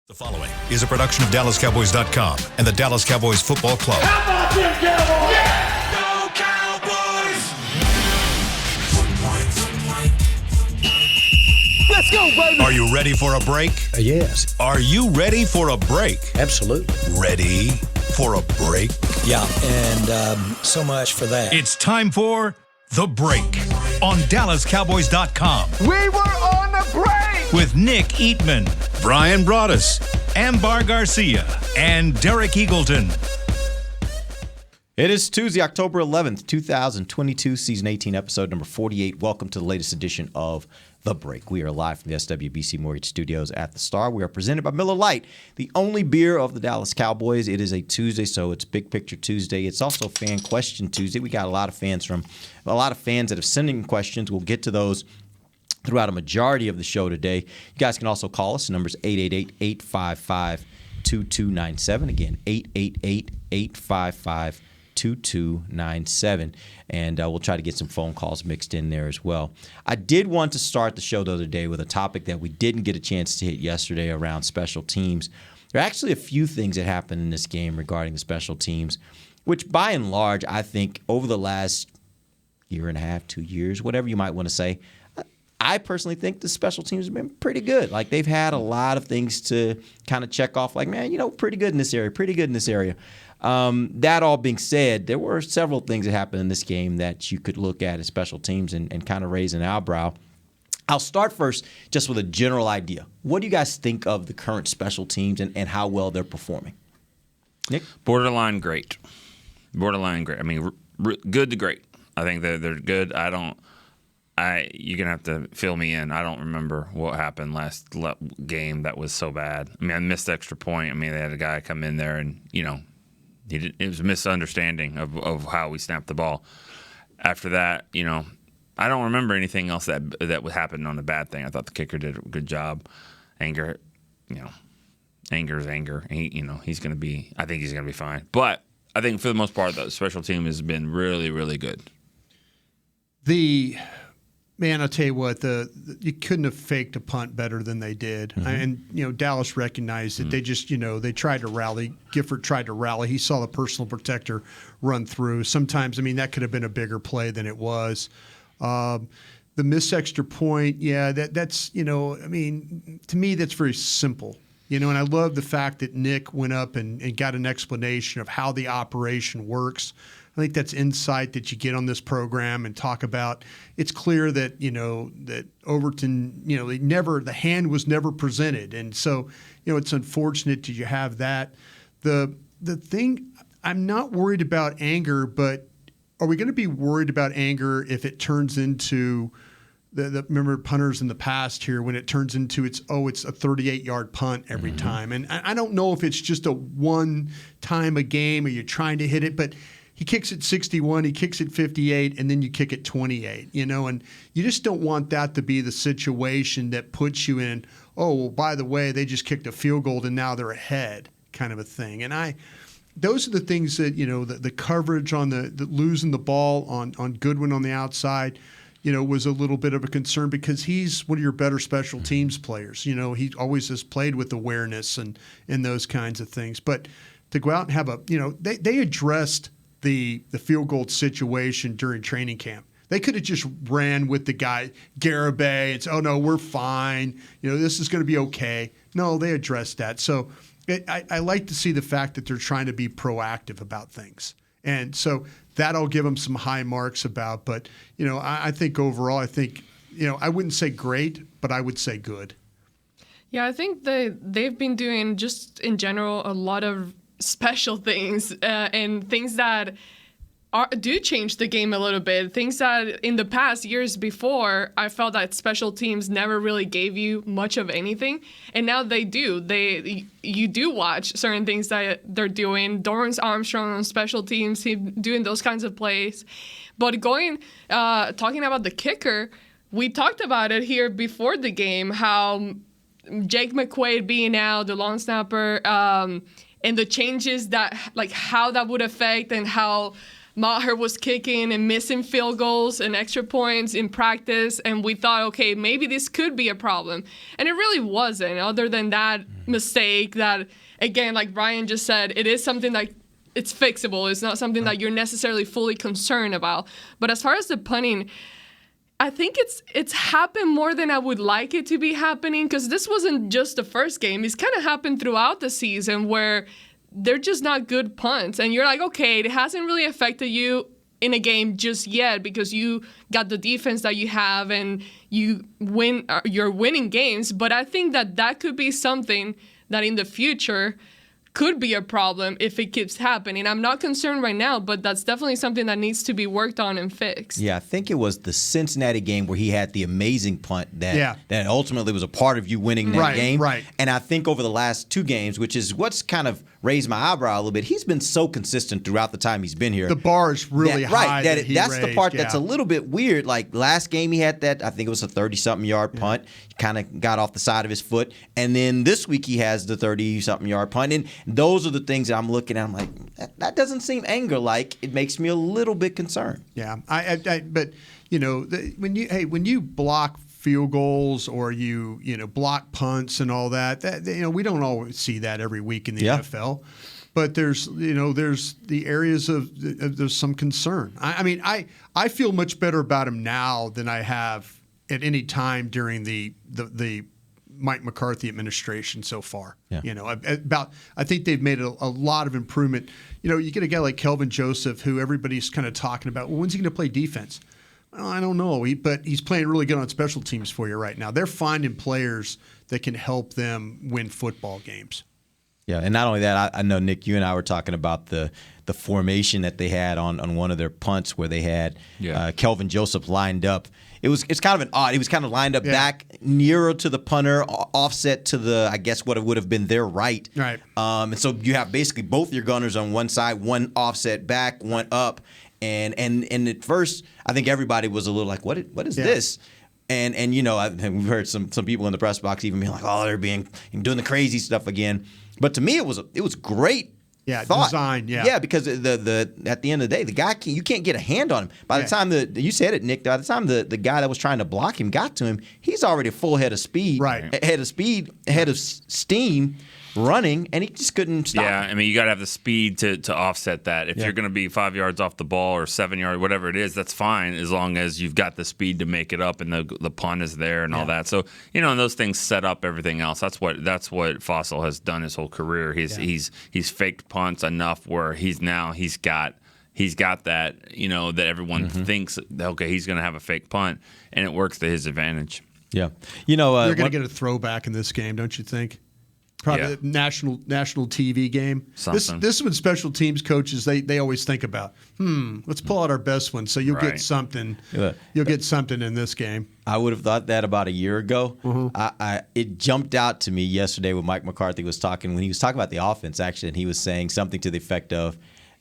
The following is a production of DallasCowboys.com and the Dallas Cowboys Football Club. How about them Cowboys? Yeah! Go Cowboys! Let's go, baby! Are you ready for a break? Yes. Are you ready for a break? Absolutely. Ready for a break? Yeah, and so much for that. It's time for The Break on DallasCowboys.com. We were on the break! With Nick Eatman, Brian Broaddus, Ambar Garcia, and Derek Eagleton. It is Tuesday, October 11th, 2022, Season 18, Episode number 48. Welcome to the latest edition of The Break. We are live from the SWBC Mortgage Studios at the Star. We are presented by Miller Lite, the only beer of the Dallas Cowboys. It is a Tuesday, so it's Big Picture Tuesday. It's also Fan Question Tuesday. We got a lot of fans that have sent in questions. We'll get to those throughout a majority of the show today. You guys can also call us. The number is 888-855-2297. Again, 888-855-2297. And we'll try to get some phone calls mixed in there as well. I did want to start the show the other day with a topic that we didn't get a chance to hit yesterday around special teams. There are actually a few things that happened in this game regarding the special teams, which by and large, I think over the last year and a half, 2 years, whatever you might want to say, I personally think the special teams have been pretty good. Like, they've had a lot of things to kind of check off, like, man, pretty good in this area, pretty good in this area. That all being said, there were several things that happened in this game that you could look at as special teams and kind of raise an eyebrow. I'll start first just with a general idea. What do you guys think of the current special teams and how well they're performing? Nick? Borderline great. Borderline great. I mean, good to great. I think that they're good. You're going to have to fill me in. I don't remember what happened last game that was so bad. I mean, I missed the extra point. I mean, they had a guy come in there and, it was a misunderstanding of how we snapped the ball. After that, I don't remember anything else that happened on the bad thing. I thought the kicker did a good job. Anger is anger. He's going to be – I think he's going to be fine. But I think for the most part, the special team has been really, really good. Man, I'll tell you what, you couldn't have faked a punt better than they did. Mm-hmm. And, Dallas recognized it. Mm-hmm. They just, they tried to rally. Gifford tried to rally. He saw the personal protector run through. Sometimes, that could have been a bigger play than it was. The missed extra point, that's, to me, that's very simple. And I love the fact that Nick went up and got an explanation of how the operation works. I think that's insight that you get on this program and talk about. It's clear that that Overton, the hand was never presented, and so it's unfortunate that you have that. The thing, I'm not worried about anger, but are we going to be worried about anger if it turns into remember punters in the past here when it turns into it's a 38-yard punt every time, and I don't know if it's just a one time a game or you're trying to hit it, but he kicks it 61, he kicks it 58, and then you kick it 28, and you just don't want that to be the situation that puts you in, by the way, they just kicked a field goal and now they're ahead kind of a thing. And those are the things that, the coverage on the losing the ball on Goodwin on the outside, was a little bit of a concern because he's one of your better special teams players. He always has played with awareness and those kinds of things. But to go out and have they addressed the field goal situation during training camp. They could have just ran with the guy, Garibay, and said, oh, no, we're fine. This is going to be okay. No, they addressed that. So I like to see the fact that they're trying to be proactive about things. And so that I'll give them some high marks about. But, I think overall, I wouldn't say great, but I would say good. Yeah, I think they've been doing just in general a lot of special things and things that do change the game a little bit. Things that in the past years before, I felt that special teams never really gave you much of anything, and now they do. You do watch certain things that they're doing. Dorrance Armstrong on special teams, he doing those kinds of plays. But talking about the kicker, we talked about it here before the game, how Jake McQuaid being out, the long snapper, and the changes that, like, how that would affect and how Maher was kicking and missing field goals and extra points in practice, and we thought, okay, maybe this could be a problem. And it really wasn't, other than that mistake that, again, like Brian just said, it is something that it's fixable. It's not something that you're necessarily fully concerned about. But as far as the punting, I think it's happened more than I would like it to be happening, because this wasn't just the first game. It's kind of happened throughout the season where they're just not good punts. And you're like, okay, it hasn't really affected you in a game just yet because you got the defense that you have and you're winning games. But I think that could be something that in the future could be a problem if it keeps happening. I'm not concerned right now, but that's definitely something that needs to be worked on and fixed. Yeah, I think it was the Cincinnati game where he had the amazing punt that ultimately was a part of you winning that game. Right. And I think over the last 2 games, which is what's kind of raised my eyebrow a little bit, he's been so consistent throughout the time he's been here. The bar is really high. That's the part that's a little bit weird. Like last game he had that, I think it was a 30-something yard punt. He kind of got off the side of his foot. And then this week he has the 30-something yard punt. And those are the things that I'm looking at. I'm like, that doesn't seem anger-like. It makes me a little bit concerned. Yeah, but when you block field goals or you block punts and all that we don't always see that every week in the NFL. But there's the areas of there's some concern. I feel much better about him now than I have at any time during the Mike McCarthy administration so far. Yeah. I think they've made a lot of improvement. You get a guy like Kelvin Joseph, who everybody's kind of talking about. Well, when's he going to play defense? Well, I don't know, but he's playing really good on special teams for you right now. They're finding players that can help them win football games. Yeah, and not only that, I know, Nick, you and I were talking about the formation that they had on one of their punts where they had Kelvin Joseph lined up. It's kind of an odd. He was kind of lined up back nearer to the punter, offset to the, I guess, what it would have been their right. Right. And so you have basically both your gunners on one side, one offset back, one up. And at first, I think everybody was a little like, what is this? And we've heard some people in the press box even being like, oh, they're doing the crazy stuff again. But to me, it was great. Yeah, thought. design. Yeah, yeah, because the at the end of the day, the guy you can't get a hand on him. By the time you said it, Nick, by the time the guy that was trying to block him got to him, he's already a full head of speed, head of steam, running, and he just couldn't stop. Yeah, you got to have the speed to offset that. If you're going to be 5 yards off the ball or 7 yards, whatever it is, that's fine as long as you've got the speed to make it up and the punt is there and all that. So and those things set up everything else. That's what Fossil has done his whole career. He's faked punts enough where he's got that that everyone thinks okay, he's going to have a fake punt, and it works to his advantage. Yeah, you're going to get a throwback in this game, don't you think? Probably the national TV game. This is when special teams coaches they always think about. Let's pull out our best one. So you'll get something. You'll get something in this game. I would have thought that about a year ago. It jumped out to me yesterday when Mike McCarthy was talking about the offense actually, and he was saying something to the effect of.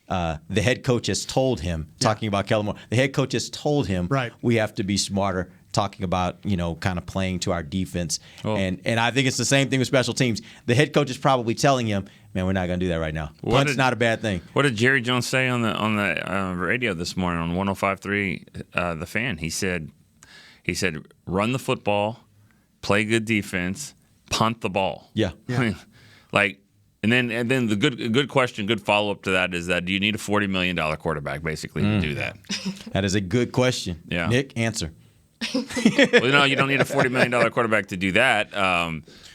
The head coach has told him, talking about Kellen Moore, the head coach has told him we have to be smarter, talking about, kind of playing to our defense. And I think it's the same thing with special teams. The head coach is probably telling him, man, we're not going to do that right now. Punt's not a bad thing. What did Jerry Jones say on the radio this morning on 105.3 The Fan? He said, run the football, play good defense, punt the ball. Yeah. And then the good question, good follow up to that is that do you need a $40 million quarterback basically to do that? That is a good question. Yeah. Nick, answer. Well, no, you don't need a $40 million quarterback to do that.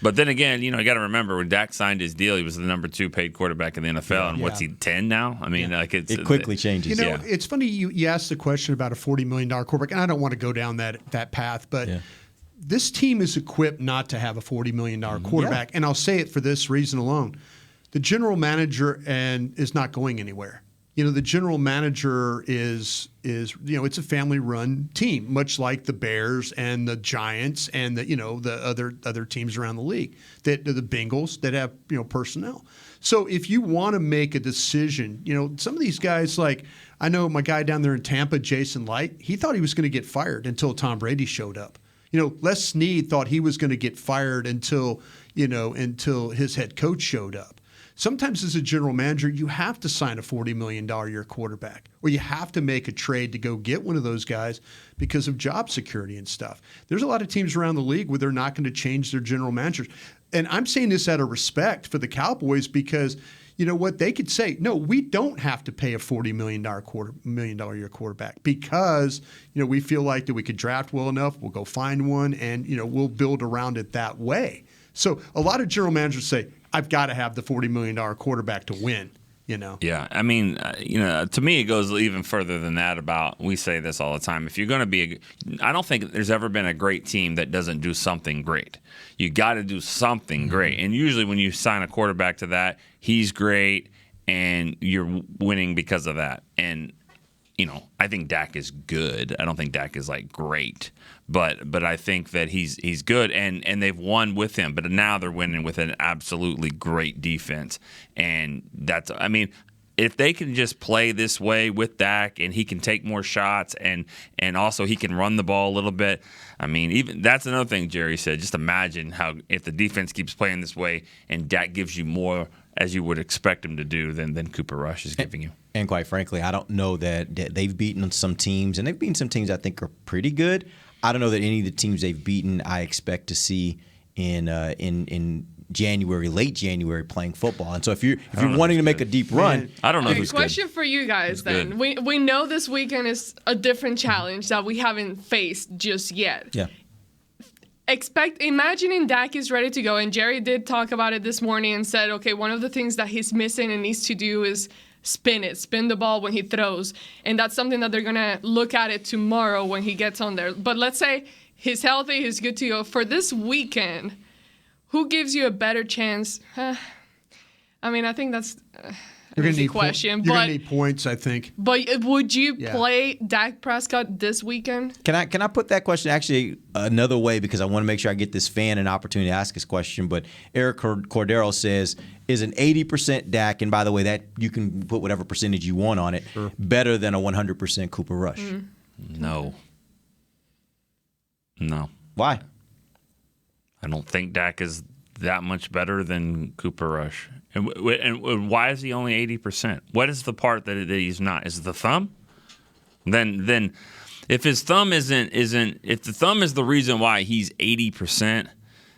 But then again, you got to remember when Dak signed his deal, he was the number 2 paid quarterback in the NFL, and what's he 10 now? It quickly changes. It's funny you asked the question about a $40 million quarterback, and I don't want to go down that path, but. Yeah. This team is equipped not to have a $40 million quarterback, and I'll say it for this reason alone. The general manager is not going anywhere. The general manager is it's a family-run team, much like the Bears and the Giants and the other teams around the league. The Bengals that have personnel. So if you want to make a decision, some of these guys I know my guy down there in Tampa, Jason Light, he thought he was going to get fired until Tom Brady showed up. Les Snead thought he was going to get fired until his head coach showed up. Sometimes as a general manager, you have to sign a $40 million a year quarterback, or you have to make a trade to go get one of those guys because of job security and stuff. There's a lot of teams around the league where they're not going to change their general managers. And I'm saying this out of respect for the Cowboys because you know what? They could say, no, we don't have to pay a $40 million a year quarterback because, we feel like that we could draft well enough. We'll go find one and, we'll build around it that way. So a lot of general managers say, I've got to have the $40 million quarterback to win. Yeah, I mean, to me, it goes even further than that. We say this all the time. If you're going to be, I don't think there's ever been a great team that doesn't do something great. You got to do something great, and usually when you sign a quarterback to that, he's great, and you're winning because of that. And I think Dak is good. I don't think Dak is like great, but I think that he's good, and they've won with him. But now they're winning with an absolutely great defense, and if they can just play this way with Dak, and he can take more shots, and also he can run the ball a little bit. Even that's another thing Jerry said. Just imagine how if the defense keeps playing this way, and Dak gives you more as you would expect him to do than Cooper Rush is giving you. And quite frankly, I don't know that they've beaten some teams, and they've beaten some teams I think are pretty good. I don't know that any of the teams they've beaten I expect to see in January, late January, playing football. And so if you're wanting to make a deep run, I don't know Okay, who's question good. for you guys then. good? We know this weekend is a different challenge that we haven't faced just yet. yeah. Imagining Dak is ready to go, and Jerry did talk about it this morning and said, okay, one of the things that he's missing and needs to do is spin the ball when he throws. And that's something that they're going to look at it tomorrow when he gets on there. But let's say he's healthy, he's good to go. For this weekend, who gives you a better chance? I think that's You're going to a need question. You're going to need points, I think. But would you play Dak Prescott this weekend? Can I put that question actually another way, because I want to make sure I get this fan an opportunity to ask his question. But Eric Cordero says, is an 80% Dak, and by the way, that you can put whatever percentage you want on it, better than a 100% Cooper Rush? No. Why? I don't think Dak is that much better than Cooper Rush. And why is he only 80%? What is the part that he's not? Is it the thumb? Then if his thumb isn't if the thumb is the reason why he's 80%,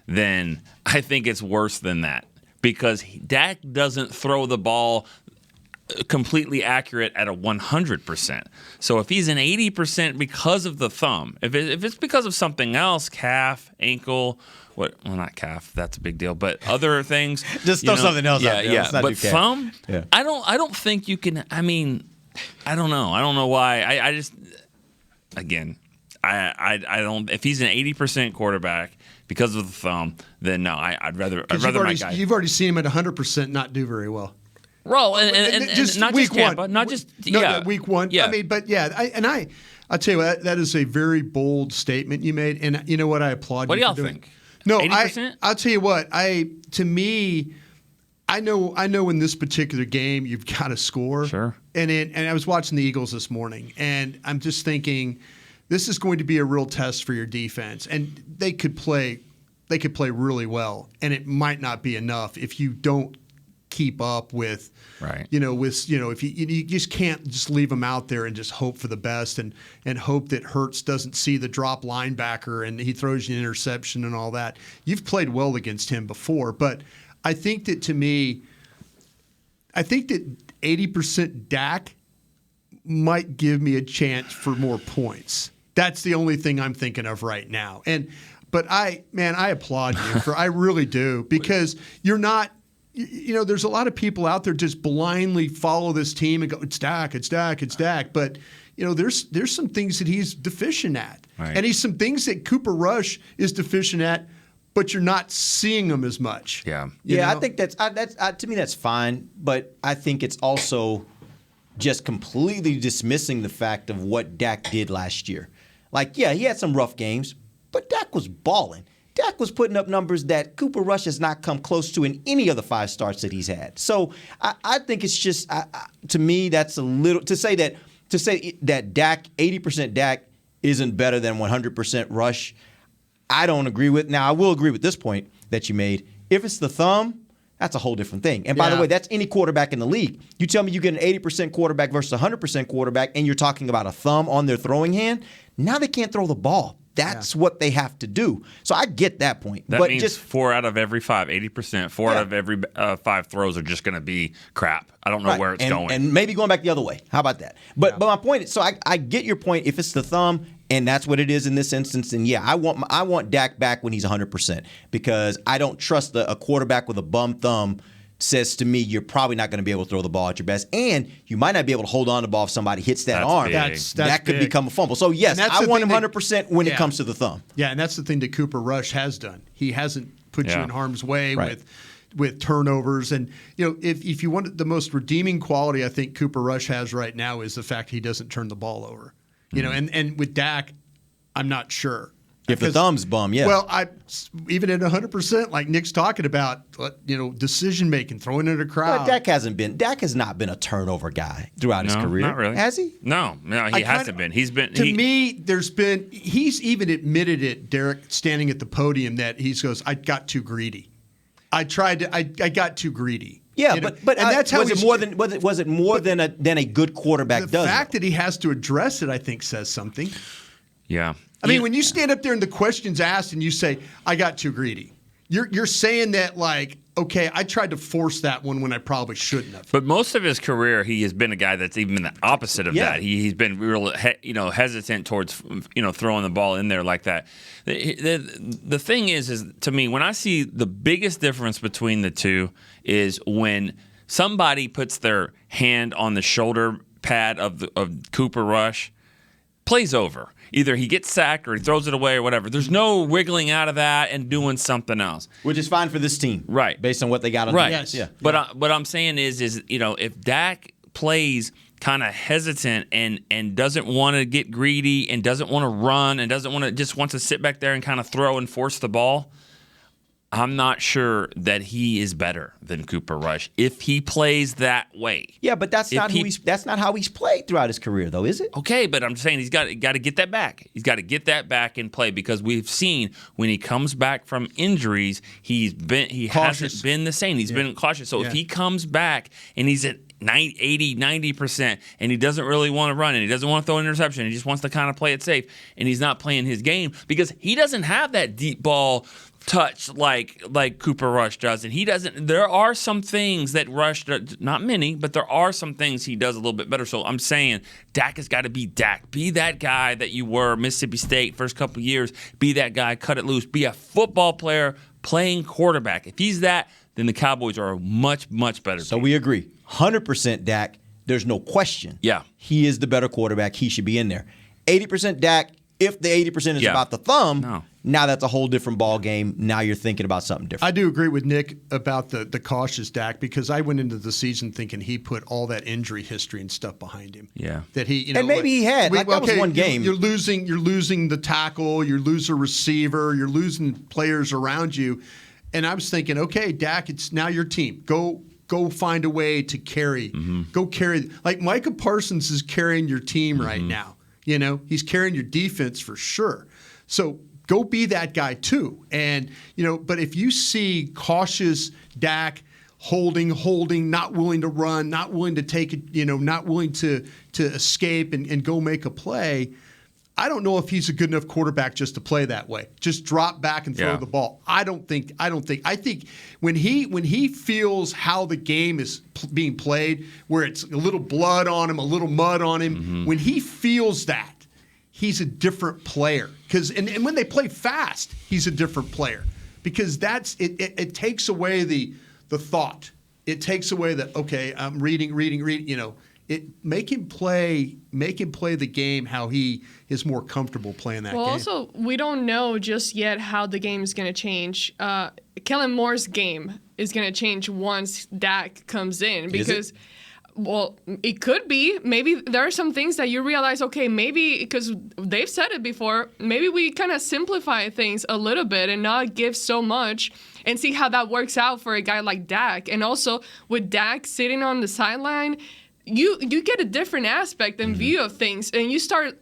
then I think it's worse than that, because Dak doesn't throw the ball completely accurate at a 100%. So if he's an 80% because of the thumb, if it's because of something else, calf, ankle, not calf, that's a big deal, but other things. Just throw something else out there. Yeah, Let's not but do calf. thumb, Yeah. I don't think you can. I don't know. I don't know why. I just, again, I don't. If he's an 80% quarterback because of the thumb, then no. I'd rather my guy. You've already seen him at 100% not do very well. Well, and just not week just Tampa, one. not just week one. Yeah. I'll tell you what, that is a very bold statement you made, and you know what? I applaud What you. do y'all for doing. think? No, 80%? I'll tell you what. To me, I know in this particular game you've got to score. Sure. And I was watching the Eagles this morning, and I'm just thinking, this is going to be a real test for your defense, and they could play really well, and it might not be enough if you don't keep up with, right. If you just can't just leave them out there and just hope for the best and hope that Hurts doesn't see the drop linebacker and he throws you an interception and all that. You've played well against him before, but I think that 80% Dak might give me a chance for more points. That's the only thing I'm thinking of right now. But I applaud you I really do, because you're not. There's a lot of people out there just blindly follow this team and go, it's Dak, it's Dak, it's Dak. But, there's some things that he's deficient at. Right. And he's some things that Cooper Rush is deficient at, but you're not seeing them as much. Yeah. I think that's to me that's fine, but I think it's also just completely dismissing the fact of what Dak did last year. He had some rough games, but Dak was balling. Dak was putting up numbers that Cooper Rush has not come close to in any of the 5 starts that he's had. So I think it's just to me that's a little to say that Dak 80% Dak isn't better than 100% Rush. I don't agree with. Now I will agree with this point that you made. If it's the thumb, that's a whole different thing. And by the way, that's any quarterback in the league. You tell me you get an 80% quarterback versus a 100% quarterback, and you're talking about a thumb on their throwing hand. Now they can't throw the ball. That's what they have to do. So I get that point. That but means just 4 out of every 5, 80%, 4 out of every 5 throws are just going to be crap. I don't know where it's going. And maybe going back the other way. How about that? But my point is, so I get your point. If it's the thumb, and that's what it is in this instance, and I want Dak back when he's 100% because I don't trust a quarterback with a bum thumb says to me you're probably not going to be able to throw the ball at your best, and you might not be able to hold on to the ball if somebody hits that arm. That could become a fumble. So yes, I want him 100% when it comes to the thumb. Yeah, and that's the thing that Cooper Rush has done. He hasn't put you in harm's way with turnovers, and if you want the most redeeming quality, I think Cooper Rush has right now is the fact he doesn't turn the ball over. And with Dak, I'm not sure. If the thumb's bum, yeah. Well, even at 100%, like Nick's talking about, decision making, throwing it across. But Dak has not been a turnover guy throughout his career. Not really. Has he? No, he hasn't been. He's been. He's even admitted it, Derek, standing at the podium, that he goes, I got too greedy. I got too greedy. Yeah, but and that's how was it more than a good quarterback does? The fact that he has to address it, I think, says something. Yeah. I mean, when you stand up there and the question's asked and you say, I got too greedy, you're saying that, like, okay, I tried to force that one when I probably shouldn't have. But most of his career, he has been a guy that's even the opposite of that. He's been real, hesitant towards, throwing the ball in there like that. The thing is to me, when I see the biggest difference between the two is when somebody puts their hand on the shoulder pad of Cooper Rush, play's over. Either he gets sacked or he throws it away or whatever. There's no wiggling out of that and doing something else. Which is fine for this team. Right. Based on what they got on right. defense. Yes. But what I'm saying is if Dak plays kind of hesitant and doesn't want to get greedy and doesn't want to run and just wants to sit back there and kind of throw and force the ball, I'm not sure that he is better than Cooper Rush if he plays that way. Yeah, but that's not how he's played throughout his career, though, is it? Okay, but I'm saying he's got to get that back. He's got to get that back in play because we've seen when he comes back from injuries, he hasn't been the same. He's been cautious. So if he comes back and he's at 80, 90%, and he doesn't really want to run and he doesn't want to throw an interception, he just wants to kind of play it safe, and he's not playing his game because he doesn't have that deep ball touch like Cooper Rush does, and he doesn't. There are some things that Rush does, not many, but there are some things he does a little bit better. So I'm saying Dak has got to be Dak. Be that guy that you were Mississippi State first couple of years. Be that guy. Cut it loose. Be a football player playing quarterback. If he's that, then the Cowboys are a much, much better team. So we agree. 100% Dak. There's no question. Yeah. He is the better quarterback. He should be in there. 80% Dak. If the 80% is about the thumb, now that's a whole different ball game. Now you're thinking about something different. I do agree with Nick about the cautious Dak because I went into the season thinking he put all that injury history and stuff behind him. Yeah, that he and maybe he had. That was one game. You're losing the tackle. You lose a receiver. You're losing players around you. And I was thinking, okay, Dak, it's now your team. Go find a way to carry. Mm-hmm. Go carry. Like Micah Parsons is carrying your team right now. He's carrying your defense for sure. So go be that guy too. And, but if you see cautious Dak holding, not willing to run, not willing to take it, not willing to escape and go make a play, I don't know if he's a good enough quarterback just to play that way. Just drop back and throw the ball. I think when he feels how the game is being played, where it's a little blood on him, a little mud on him, when he feels that, he's a different player. And when they play fast, he's a different player. Because it takes away the thought. It takes away okay, I'm reading, make him play the game how he is more comfortable playing that game. Well, also, we don't know just yet how the game is going to change. Kellen Moore's game is going to change once Dak comes in because, well, it could be. Maybe there are some things that you realize, okay, maybe because they've said it before, maybe we kind of simplify things a little bit and not give so much and see how that works out for a guy like Dak. And also, with Dak sitting on the sideline, you get a different aspect and view of things, and you start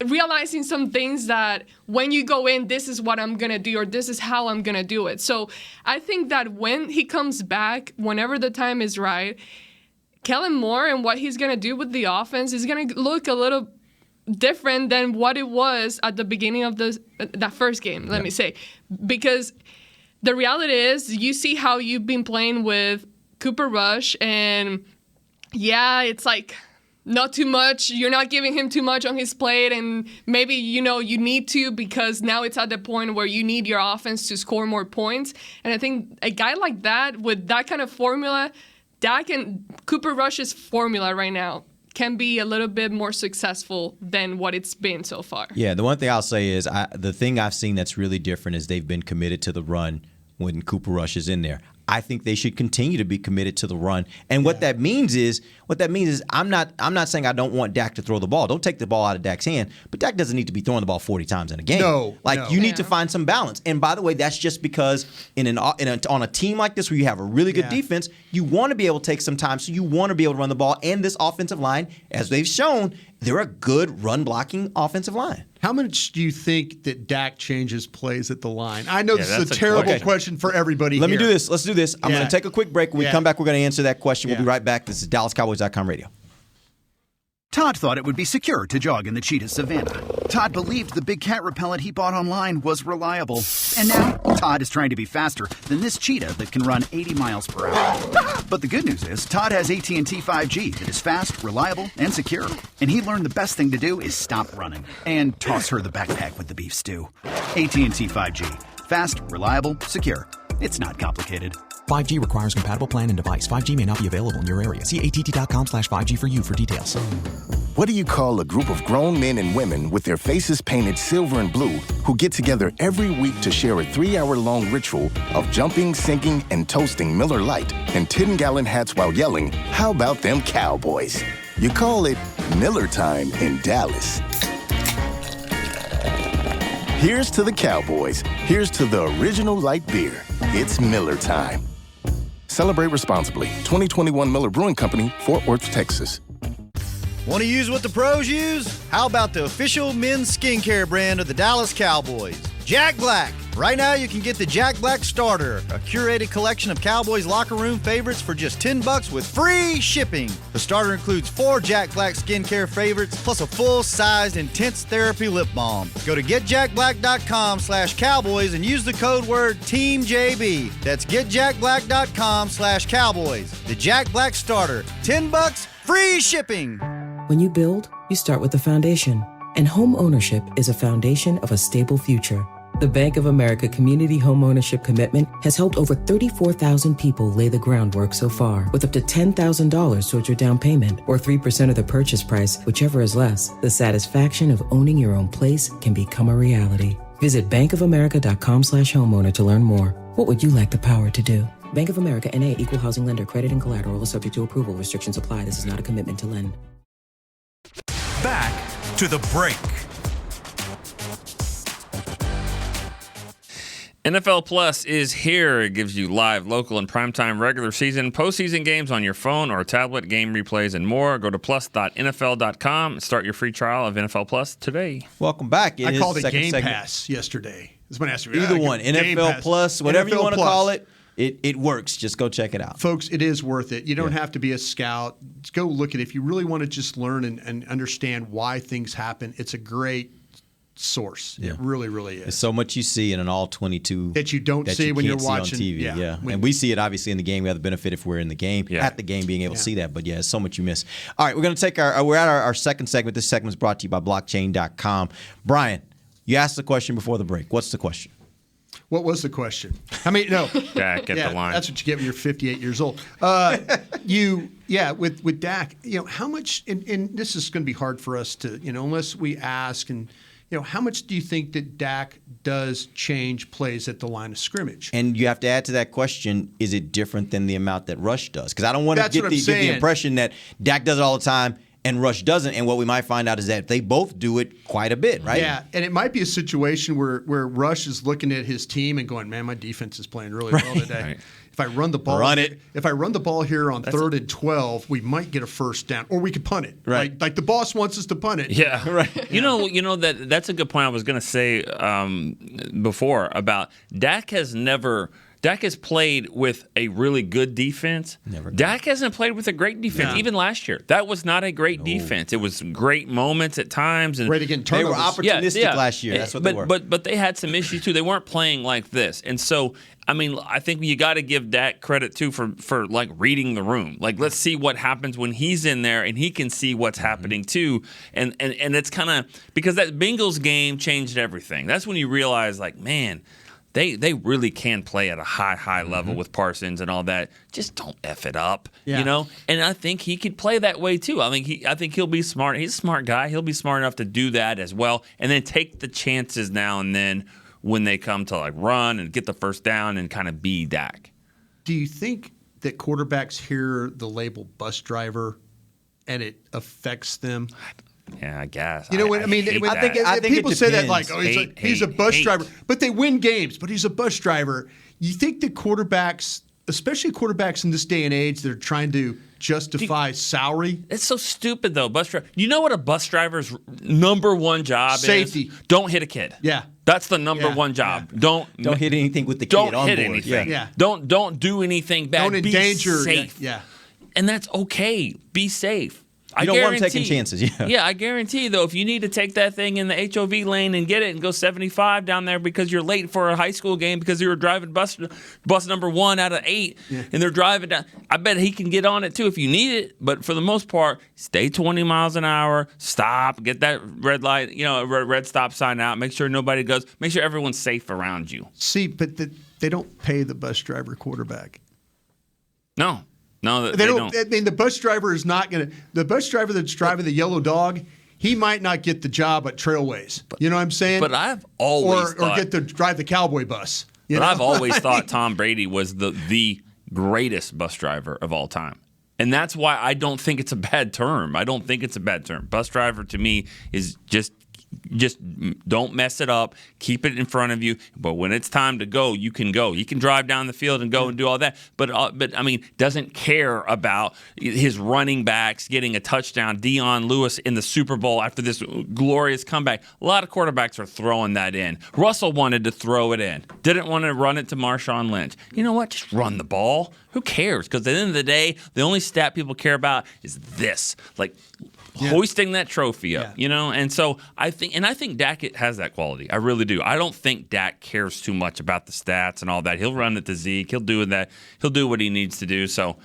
realizing some things that when you go in, this is what I'm going to do, or this is how I'm going to do it. So I think that when he comes back, whenever the time is right, Kellen Moore and what he's going to do with the offense is going to look a little different than what it was at the beginning of that first game, let me say. Because the reality is, you see how you've been playing with Cooper Rush, and yeah, it's like not too much. You're not giving him too much on his plate, and maybe, you need to, because now it's at the point where you need your offense to score more points. And I think a guy like that, with that kind of formula, Cooper Rush's formula right now can be a little bit more successful than what it's been so far. Yeah, the one thing I'll say is the thing I've seen that's really different is they've been committed to the run when Cooper Rush is in there. I think they should continue to be committed to the run. And what that means is I'm not saying I don't want Dak to throw the ball. Don't take the ball out of Dak's hand, but Dak doesn't need to be throwing the ball 40 times in a game. No. You need to find some balance. And by the way, that's just because on a team like this where you have a really good defense, you want to be able to take some time, so you want to be able to run the ball. And this offensive line, as they've shown, they're a good run-blocking offensive line. How much do you think that Dak changes plays at the line? I know this is a that's terrible question for everybody Let here. me do this. Let's do this. I'm going to take a quick break. When we come back, we're going to answer that question. We'll be right back. This is DallasCowboys.com radio. Todd thought it would be secure to jog in the cheetah savanna. Todd believed the big cat repellent he bought online was reliable. And now, Todd is trying to be faster than this cheetah that can run 80 miles per hour. But the good news is, Todd has AT&T 5G that is fast, reliable, and secure. And he learned the best thing to do is stop running and toss her the backpack with the beef stew. AT&T 5G. Fast, reliable, secure. It's not complicated. 5G requires compatible plan and device. 5G may not be available in your area. See att.com/5G for you for details. What do you call a group of grown men and women with their faces painted silver and blue who get together every week to share a 3-hour-long ritual of jumping, singing, and toasting Miller Lite in 10-gallon hats while yelling, "How about them Cowboys?" You call it Miller Time in Dallas. Here's to the Cowboys. Here's to the original light beer. It's Miller Time. Celebrate responsibly. 2021 Miller Brewing Company, Fort Worth, Texas. Want to use what the pros use? How about the official men's skincare brand of the Dallas Cowboys, Jack Black? Right now, you can get the Jack Black Starter, a curated collection of Cowboys locker room favorites for just $10 with free shipping. The starter includes 4 Jack Black skincare favorites, plus a full-sized intense therapy lip balm. Go to getjackblack.com/Cowboys and use the code word TEAMJB. That's getjackblack.com/Cowboys. The Jack Black Starter, $10, free shipping. When you build, you start with the foundation. And home ownership is a foundation of a stable future. The Bank of America Community Home Ownership Commitment has helped over 34,000 people lay the groundwork so far, with up to $10,000 towards your down payment or 3% of the purchase price, whichever is less. The satisfaction of owning your own place can become a reality. Visit bankofamerica.com/homeowner to learn more. What would you like the power to do? Bank of America N.A. Equal Housing Lender. Credit and collateral is subject to approval. Restrictions apply. This is not a commitment to lend. Back to the break. NFL Plus is here. It gives you live, local, and primetime regular season, postseason games on your phone or tablet, game replays, and more. Go to plus.nfl.com and start your free trial of NFL Plus today. Welcome back. I called it Game Pass yesterday. Somebody asked me. Either one, NFL Plus, whatever you want to call it. It works. Just go check it out. Folks, it is worth it. You don't have to be a scout. Just go look at it. If you really want to just learn and understand why things happen, it's a great source. Yeah. It really, really is. There's so much you see in an all 22 that you don't see when you're watching on TV. Yeah. And we see it obviously in the game. We have the benefit if we're in the game, at the game, being able to see that. But yeah, there's so much you miss. All right, we're going to take we're at our second segment. This segment is brought to you by blockchain.com. Brian, you asked the question before the break. What's the question? What was the question? I mean, no. Dak at the line. That's what you get when you're 58 years old. With Dak, how much, and this is going to be hard for us to, unless we ask, and, how much do you think that Dak does change plays at the line of scrimmage? And you have to add to that question, is it different than the amount that Rush does? Because I don't want to get the impression that Dak does it all the time and Rush doesn't. And what we might find out is that they both do it quite a bit, right? Yeah, and it might be a situation where Rush is looking at his team and going, "Man, my defense is playing really well today. Right. If I run the ball, If I run the ball here on 3rd and 12, we might get a first down, or we could punt it. Right. Like the boss wants us to punt it. Yeah, right. You know that's a good point. I was going to say before about Dak has played with a really good defense. Dak hasn't played with a great defense, even last year. That was not a great defense. It was great moments at times. And Great again, They were turnovers. opportunistic last year. That's what they were. But they had some issues too. They weren't playing like this. And so, I mean, I think you got to give Dak credit too for like reading the room. Like, let's see what happens when he's in there and he can see what's happening too. And it's kind of because that Bengals game changed everything. That's when you realize, like, man, They really can play at a high level with Parsons and all that. Just don't F it up, you know? And I think he could play that way too. I think he'll be smart. He's a smart guy. He'll be smart enough to do that as well and then take the chances now and then when they come to like run and get the first down and kind of be Dak. Do you think that quarterbacks hear the label bus driver and it affects them? Yeah, I guess. You know what I mean? I think people say that like, oh, he's a bus driver, but they win games. But he's a bus driver. You think the quarterbacks, especially quarterbacks in this day and age, that are trying to justify salary? It's so stupid though. Bus driver. You know what a bus driver's number one job Safety. is? Don't hit a kid. Yeah. That's the number one job. Yeah. Don't hit anything with the kid don't on hit board. anything. Yeah. Don't do anything bad. Don't endanger. Be safe. Yeah. And that's okay. Be safe. You don't want them taking chances. Yeah, I guarantee, though, if you need to take that thing in the HOV lane and get it and go 75 down there because you're late for a high school game because you were driving bus number 1 out of 8 and they're driving down, I bet he can get on it, too, if you need it. But for the most part, stay 20 miles an hour, stop, get that red light, red stop sign out, make sure nobody goes, make sure everyone's safe around you. See, but they don't pay the bus driver quarterback. No, they don't. I mean, the bus driver is not going to. The bus driver that's driving the yellow dog, he might not get the job at Trailways. You know what I'm saying? But I've always or get to drive the Cowboy bus. I've always thought Tom Brady was the greatest bus driver of all time. And that's why I don't think it's a bad term. I don't think it's a bad term. Bus driver to me is just don't mess it up. Keep it in front of you. But when it's time to go, you can go. You can drive down the field and go and do all that. But I mean, doesn't care about his running backs getting a touchdown. Deion Lewis in the Super Bowl after this glorious comeback. A lot of quarterbacks are throwing that in. Russell wanted to throw it in. Didn't want to run it to Marshawn Lynch. You know what? Just run the ball. Who cares? Because at the end of the day, the only stat people care about is this. Like, hoisting that trophy up, and so I think Dak has that quality. I really do. I don't think Dak cares too much about the stats and all that. He'll run it to Zeke. He'll do that. He'll do what he needs to do. So,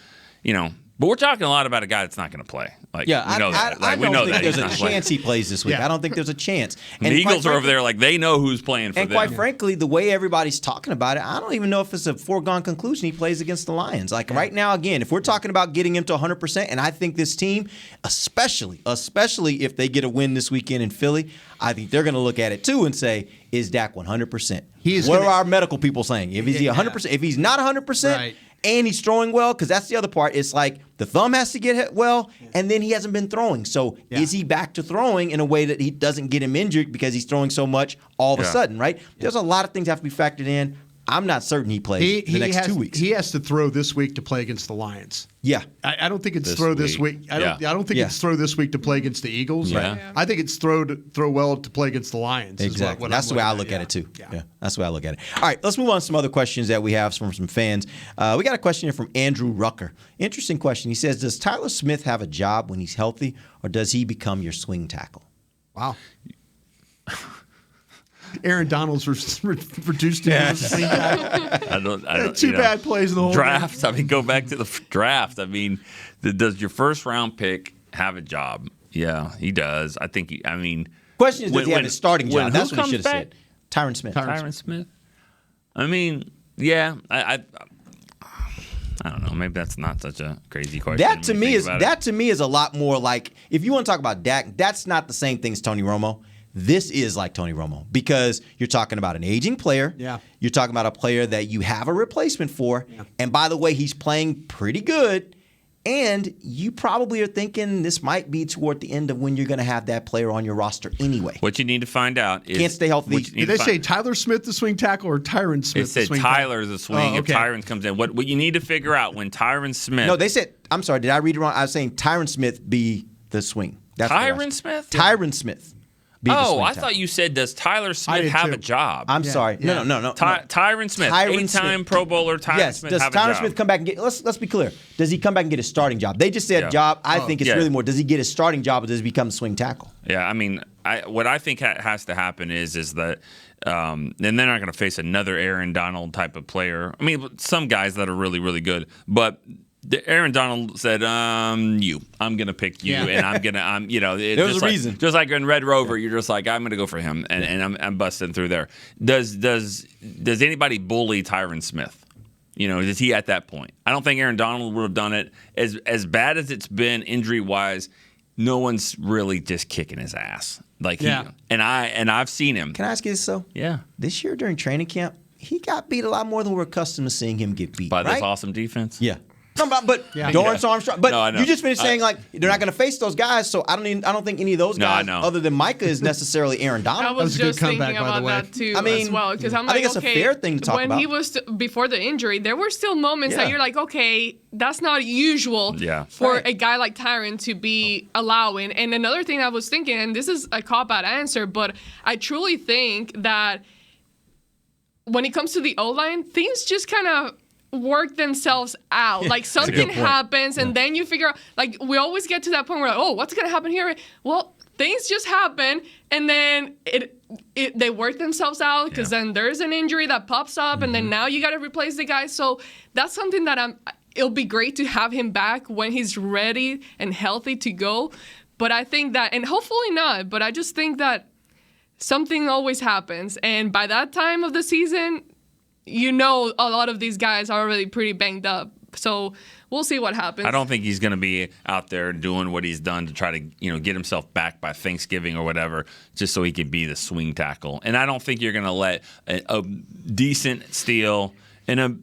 but we're talking a lot about a guy that's not going to play. Like, we know that. I don't think there's a chance he plays this week. I don't think there's a chance. And the Eagles are over there like they know who's playing for them. And quite frankly, the way everybody's talking about it, I don't even know if it's a foregone conclusion he plays against the Lions. Like right now, again, if we're talking about getting him to 100%, and I think this team, especially if they get a win this weekend in Philly, I think they're going to look at it too and say, is Dak 100%? What are our medical people saying? If he's 100%, if he's not 100%, and he's throwing well, because that's the other part. It's like the thumb has to get well, and then he hasn't been throwing. So is he back to throwing in a way that he doesn't get him injured because he's throwing so much all of a sudden, right? There's a lot of things that have to be factored in. I'm not certain he plays the next 2 weeks. He has to throw this week to play against the Lions. Yeah. I don't think it's throw this week. I don't think it's throw this week to play against the Eagles. Yeah. I think it's throw well to play against the Lions. Exactly. That's the way I look at it too. Yeah. That's the way I look at it. All right, let's move on to some other questions that we have from some fans. We got a question here from Andrew Rucker. Interesting question. He says, does Tyler Smith have a job when he's healthy, or does he become your swing tackle? Wow. Aaron Donald's reduced him to a swing tackle. I don't. Two bad plays in the whole draft. I mean, go back to the draft. I mean, does your first round pick have a job? Yeah, he does. I think. Question is, does he have his starting job? That's what he should have said. Tyron Smith. I mean, yeah. I don't know. Maybe that's not such a crazy question. That to me is a lot more like, if you want to talk about Dak, that's not the same thing as Tony Romo. This is like Tony Romo because you're talking about an aging player. Yeah. You're talking about a player that you have a replacement for. Yeah. And by the way, he's playing pretty good. And you probably are thinking this might be toward the end of when you're going to have that player on your roster anyway. What you need to find out is can't stay healthy. Did they say Tyler Smith the swing tackle or Tyron Smith? It said the swing Tyler the swing. Oh, okay. If Tyron comes in, what you need to figure out when Tyron Smith. No, they said. I'm sorry. Did I read it wrong? I was saying Tyron Smith be the swing. That's Tyron Smith. Tyron Smith. Oh, I thought you said, does Tyler Smith have a job? I'm sorry. Yeah. No. Tyron Smith, eight-time Pro Bowler Tyron Smith does have Tyron a job? Smith come back and get, let's be clear. Does he come back and get a starting job? They just said job. I think it's really more, does he get a starting job or does he become a swing tackle? Yeah, I mean, what I think has to happen is that then they're not going to face another Aaron Donald type of player. I mean, some guys that are really, really good, but Aaron Donald said, I'm going to pick you, and there was a reason. Just like in Red Rover, you're just like, I'm going to go for him, and I'm busting through there. Does anybody bully Tyron Smith? Is he at that point? I don't think Aaron Donald would have done it. As bad as it's been injury-wise, no one's really just kicking his ass. I've seen him. Can I ask you this, though? Yeah. This year during training camp, he got beat a lot more than we're accustomed to seeing him get beat. By right? this awesome defense? Yeah. Dorrance Armstrong. But No, I know. you just finished saying they're not going to face those guys. So I don't think any of those guys, other than Micah, is necessarily Aaron Donald. I was just thinking about that too as well because I'm like, I think it's a fair thing to talk about. When he was before the injury, there were still moments that you're like, okay, that's not usual for a guy like Tyron to be allowing. And another thing I was thinking, and this is a cop-out answer, but I truly think that when it comes to the O-line, things just kind of work themselves out. Like something happens and then you figure out, like we always get to that point where like, oh, what's going to happen here? Well, things just happen and then they work themselves out because then there's an injury that pops up and then now you got to replace the guy. So that's something that it'll be great to have him back when he's ready and healthy to go. But I think that, and hopefully not, but I just think that something always happens. And by that time of the season, a lot of these guys are already pretty banged up. So we'll see what happens. I don't think he's going to be out there doing what he's done to try to, get himself back by Thanksgiving or whatever, just so he could be the swing tackle. And I don't think you're going to let a decent Steele and a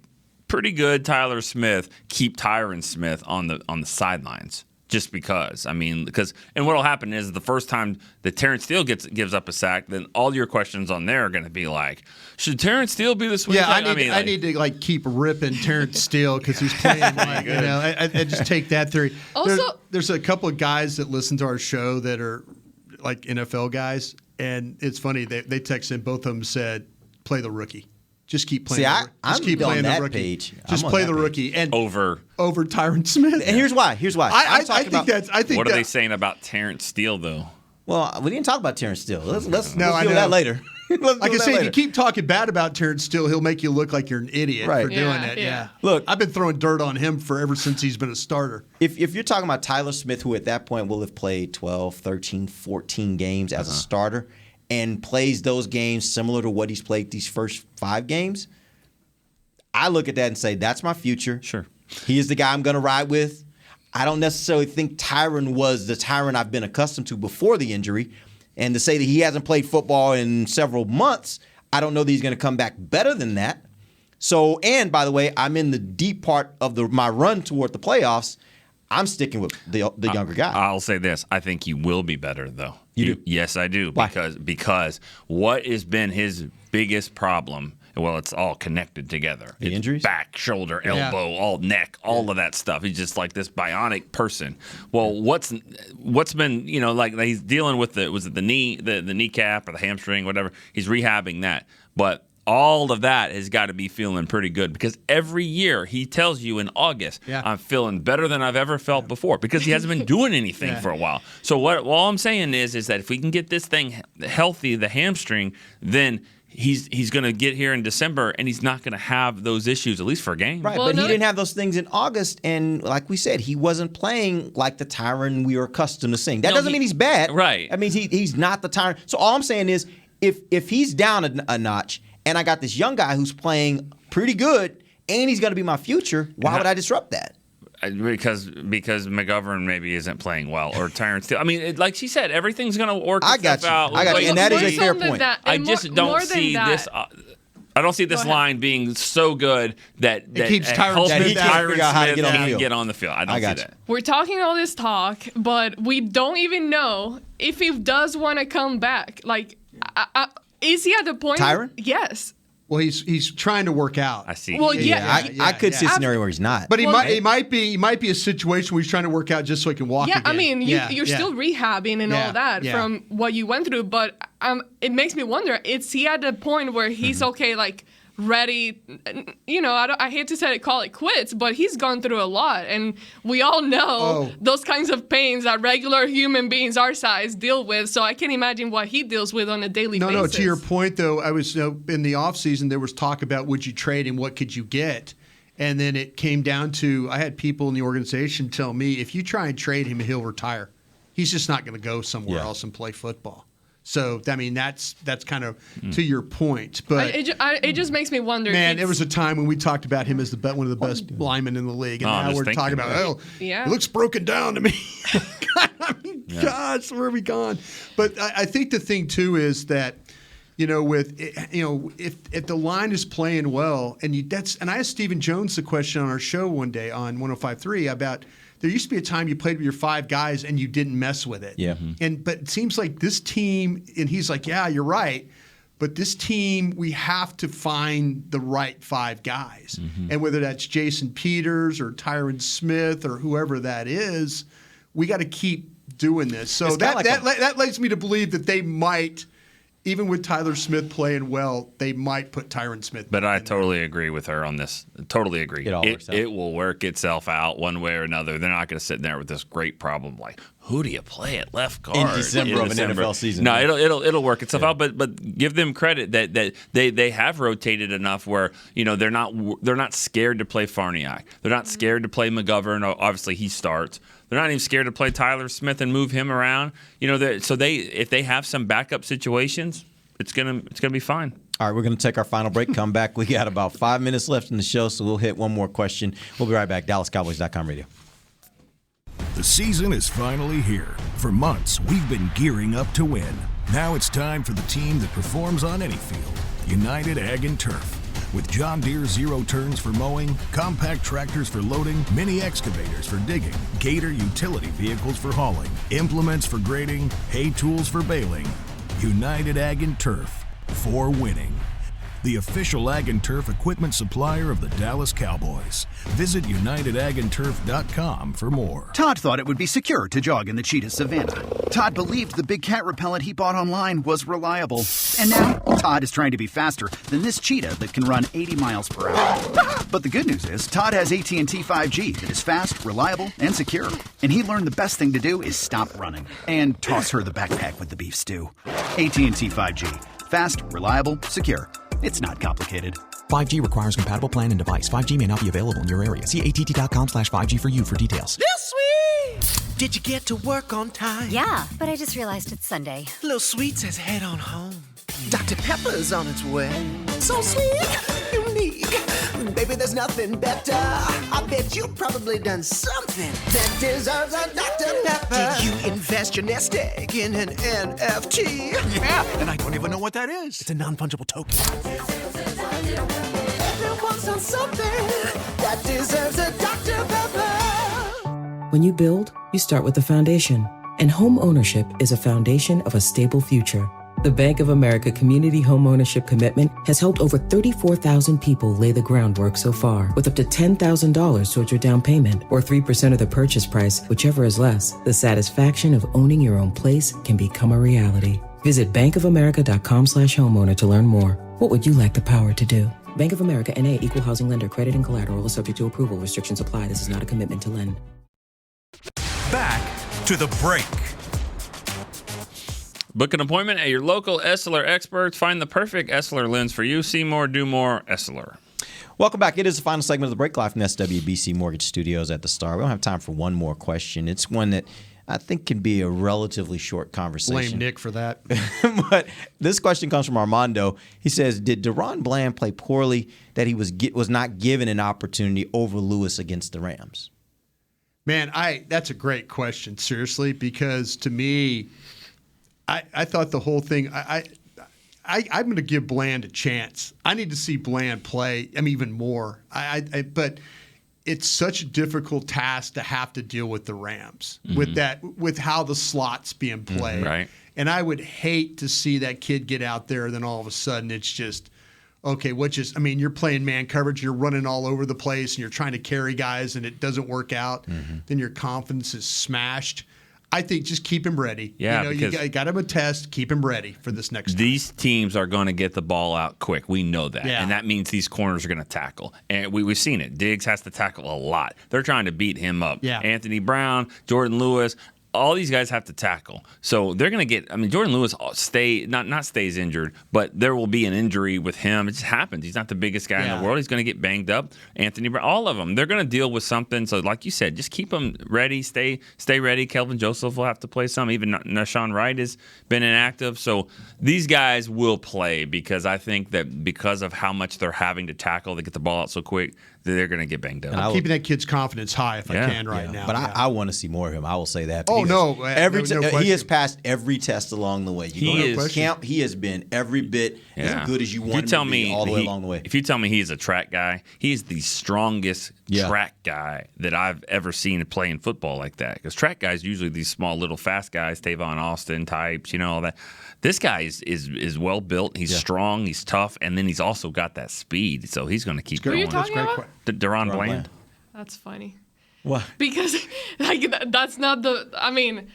pretty good Tyler Smith keep Tyron Smith on the sidelines. Just because, and what'll happen is the first time that Terrence Steele gives up a sack, then all your questions on there are going to be like, should Terrence Steele be the swing? Yeah, I need to keep ripping Terrence Steele because he's playing I just take that theory. Also, there's a couple of guys that listen to our show that are like NFL guys, and it's funny they text in. Both of them said, "Play the rookie." Just keep playing. I'm keep playing on that the rookie. page. Just play the rookie and over Tyron Smith. And here's why. I think what are they saying about Terrence Steele though? Well, we didn't talk about Terrence Steele. Let's deal I with know. that later. Like I say, if you keep talking bad about Terrence Steele, he'll make you look like you're an idiot for doing it. Yeah. Look, I've been throwing dirt on him ever since he's been a starter. If you're talking about Tyler Smith, who at that point will have played 12, 13, 14 games as a starter and plays those games similar to what he's played these first 5 games, I look at that and say, that's my future. Sure. He is the guy I'm going to ride with. I don't necessarily think Tyron was the Tyron I've been accustomed to before the injury. And to say that he hasn't played football in several months, I don't know that he's going to come back better than that. So, and by the way, I'm in the deep part of my run toward the playoffs. I'm sticking with the younger guy. I'll say this. I think he will be better, though. You do? Yes, I do. Why? Because what has been his biggest problem, well, it's all connected together. The it's injuries? Back, shoulder, elbow, all neck, all of that stuff. He's just like this bionic person. Well, what's been, like he's dealing with the knee, the kneecap or the hamstring, whatever. He's rehabbing that. But all of that has got to be feeling pretty good because every year he tells you in August, I'm feeling better than I've ever felt before because he hasn't been doing anything for a while. So all I'm saying is that if we can get this thing healthy, the hamstring, then he's going to get here in December and he's not going to have those issues, at least for a game. Right, but he didn't have those things in August, and like we said, he wasn't playing like the Tyron we were accustomed to seeing. That doesn't mean he's bad. Right. I mean, he's not the Tyron. So all I'm saying is if he's down a notch and I got this young guy who's playing pretty good and he's going to be my future, why would I disrupt that? Because McGovern maybe isn't playing well, or Tyron Steele. I mean, like she said, everything's going to work I got itself you. out. I got you, and that is a fair point. I just don't see this. I don't see this line being so good that it keeps it Tyron helps Smith get on the field. I don't see that. We're talking all this talk, but we don't even know if he does want to come back. Like, is he at the point? Tyron? Yes. Well, he's trying to work out. I see. Well, I could see a scenario where he's not. But it might be a situation where he's trying to work out just so he can walk again. I mean, you're still rehabbing and all that from what you went through. But it makes me wonder: is he at the point where he's okay, like ready? You know, I hate to call it quits, but he's gone through a lot, and we all know those kinds of pains that regular human beings our size deal with. So I can't imagine what he deals with on a daily basis. No, to your point though, I was in the offseason, there was talk about would you trade him, what could you get? And then it came down to, I had people in the organization tell me, if you try and trade him, he'll retire. He's just not going to go somewhere else and play football. So, I mean, that's kind of to your point. But it just makes me wonder. Man, there was a time when we talked about him as one of the best linemen in the league. And now we're talking about, it looks broken down to me. I mean, gosh, where have we gone? But I think the thing, too, is that, if the line is playing well, and I asked Stephen Jones the question on our show one day on 105.3 about – there used to be a time you played with your 5 guys and you didn't mess with it. Yeah. But it seems like this team, and he's like, yeah, you're right. But this team, we have to find the right 5 guys. Mm-hmm. And whether that's Jason Peters or Tyron Smith or whoever that is, we got to keep doing this. So that leads me to believe that they might, even with Tyler Smith playing well, they might put Tyron Smith. But I totally agree with her on this. Totally agree. It will work itself out one way or another. They're not going to sit there with this great problem like, who do you play at left guard in December of an NFL season? No, it'll work itself out. But give them credit that they have rotated enough where they're not scared to play Farniak. They're not scared to play McGovern. Obviously, he starts. They're not even scared to play Tyler Smith and move him around. If they have some backup situations, it's gonna be fine. All right, we're going to take our final break. Come back. We got about 5 minutes left in the show, so we'll hit one more question. We'll be right back. DallasCowboys.com radio. The season is finally here. For months, we've been gearing up to win. Now it's time for the team that performs on any field, United Ag and Turf. With John Deere Zero Turns for mowing, compact tractors for loading, mini excavators for digging, Gator utility vehicles for hauling, implements for grading, hay tools for baling. United Ag and Turf, for winning. The official Ag and Turf equipment supplier of the Dallas Cowboys. Visit UnitedAgAndTurf.com for more. Todd thought it would be secure to jog in the cheetah savanna. Todd believed the big cat repellent he bought online was reliable. And now, Todd is trying to be faster than this cheetah that can run 80 miles per hour. But the good news is, Todd has AT&T 5G that is fast, reliable, and secure. And he learned the best thing to do is stop running and toss her the backpack with the beef stew. AT&T 5G. Fast, reliable, secure. It's not complicated. 5G requires compatible plan and device. 5G may not be available in your area. See att.com/5G for you for details. This sweet! Did you get to work on time? Yeah, but I just realized it's Sunday. Little Sweet says head on home. Dr. Pepper's on its way. So sweet, unique. Baby, there's nothing better. I bet you've probably done something that deserves a Dr. Pepper. Did you invest your nest egg in an NFT? Yeah, and I don't even know what that is. It's a non-fungible token. Everyone's done something that deserves a Dr. Pepper. When you build, you start with the foundation. And home ownership is a foundation of a stable future. The Bank of America Community Homeownership Commitment has helped over 34,000 people lay the groundwork so far, with up to $10,000 towards your down payment or 3% of the purchase price, whichever is less. The satisfaction of owning your own place can become a reality. Visit bankofamerica.com/homeowner to learn more. What would you like the power to do? Bank of America NA, Equal Housing Lender. Credit and collateral is subject to approval. Restrictions apply. This is not a commitment to lend. Back to the break. Book an appointment at your local Essilor experts. Find the perfect Essilor lens for you. See more, do more, Essilor. Welcome back. It is the final segment of the break, live from SWBC Mortgage Studios at the Star. We don't have time for one more question. It's one that I think can be a relatively short conversation. Blame Nick for that. But this question comes from Armando. He says, did Deron Bland play poorly that he was not given an opportunity over Lewis against the Rams? Man, that's a great question, seriously, because to me, I thought the whole thing, I I'm going to give Bland a chance. I need to see Bland play. Even more. But it's such a difficult task to have to deal with the Rams with how the slot's being played. Right. And I would hate to see that kid get out there, and then all of a sudden it's just, okay, you're playing man coverage, you're running all over the place, and you're trying to carry guys, and it doesn't work out. Then your confidence is smashed. I think just keep him ready. Yeah, you got him a test. Keep him ready for this next time. These teams are going to get the ball out quick. We know that. Yeah. And that means these corners are going to tackle. And we've seen it. Diggs has to tackle a lot. They're trying to beat him up. Yeah. Anthony Brown, Jordan Lewis, all these guys have to tackle. So they're going to get – Jordan Lewis not stays injured, but there will be an injury with him. It just happens. He's not the biggest guy in the world. He's going to get banged up. Anthony Brown, all of them. They're going to deal with something. So like you said, just keep them ready. Stay ready. Kelvin Joseph will have to play some. Even Nashawn Wright has been inactive. So these guys will play because I think that because of how much they're having to tackle, they get the ball out so quick, they're going to get banged up. I'm keeping that kid's confidence high if I can now. But I want to see more of him. I will say that. Oh, no. He has passed every test along the way. You go to camp, he has been every bit as good as you want him to be all the way along the way. If you tell me he's a track guy, he's the strongest track guy that I've ever seen play in football like that. Because track guys usually these small, little, fast guys, Tavon Austin types, all that. This guy is well built. He's strong. He's tough, and then he's also got that speed. So he's going to keep going. Who are you talking about? Deron Bland. That's funny. What? Because that's not the.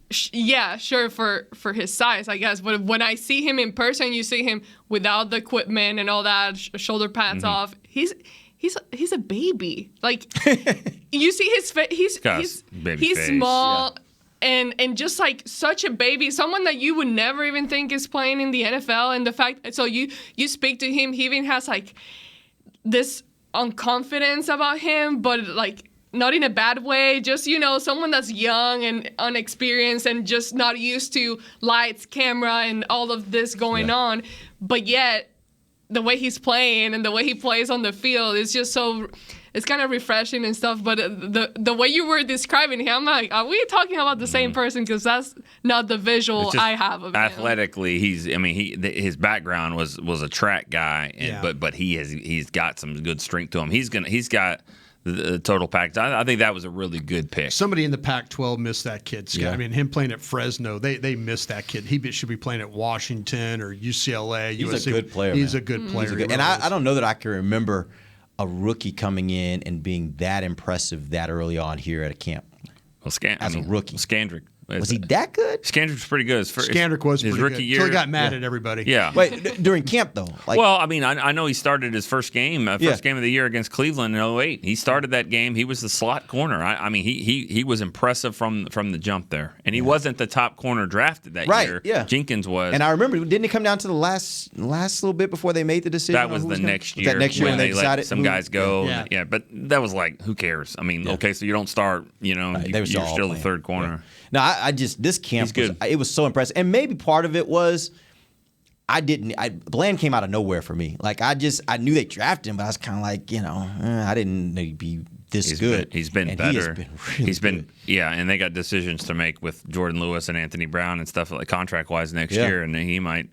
Sure for his size, I guess. But when I see him in person, you see him without the equipment and all that, shoulder pads off. He's a baby. Like you see his face. He's small. Yeah. And just like such a baby, someone that you would never even think is playing in the NFL, and the fact so you speak to him, he even has like this unconfidence about him, but like not in a bad way. Just someone that's young and unexperienced and just not used to lights, camera, and all of this going on. But yet, the way he's playing and the way he plays on the field is just so. It's kind of refreshing and stuff, but the way you were describing him, I'm like, are we talking about the same person? Because that's not the visual I have of him. Athletically, his background was a track guy, but he's got some good strength to him. He's got the total package. I think that was a really good pick. Somebody in the Pac-12 missed that kid, Scott. Yeah. Him playing at Fresno, they missed that kid. He should be playing at Washington or UCLA. He's USC. a good player. He's a good player. And I don't know that I can remember a rookie coming in and being that impressive that early on here at a camp. Well, a rookie. Scandrick. Was he that good? Scandrick's pretty good. Scandrick was his pretty rookie good. year. Until he got mad at everybody. Yeah. Wait, during camp though. I know he started his first game of the year against Cleveland in 2008. He started that game. He was the slot corner. He was impressive from the jump there, and he wasn't the top corner drafted that year. Yeah, Jenkins was. And I remember, didn't it come down to the last little bit before they made the decision? That was the next year. That next year when they decided let some guys go. Yeah. But that was like, who cares? Okay, so you don't start. You're still the third corner. Yeah. No, this camp it was so impressive, and maybe part of it was Bland came out of nowhere for me. Like I knew they drafted him, but I was kind of like, I didn't know he'd be this good. He's been better. He has been really good. And they got decisions to make with Jordan Lewis and Anthony Brown and stuff like contract wise next year, and he might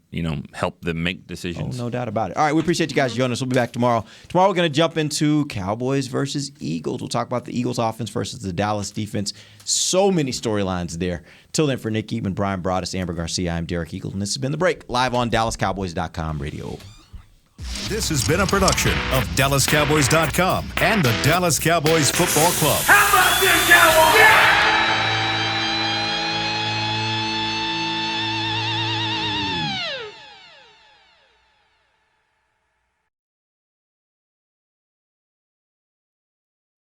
help them make decisions. Oh, no doubt about it. All right, we appreciate you guys joining us. We'll be back tomorrow. Tomorrow we're going to jump into Cowboys versus Eagles. We'll talk about the Eagles offense versus the Dallas defense. So many storylines there. Till then, for Nick Eatman, Brian Broaddus, Amber Garcia, I'm Derek Eagle, and this has been The Break, live on DallasCowboys.com radio. This has been a production of DallasCowboys.com and the Dallas Cowboys Football Club. How about this, Cowboys?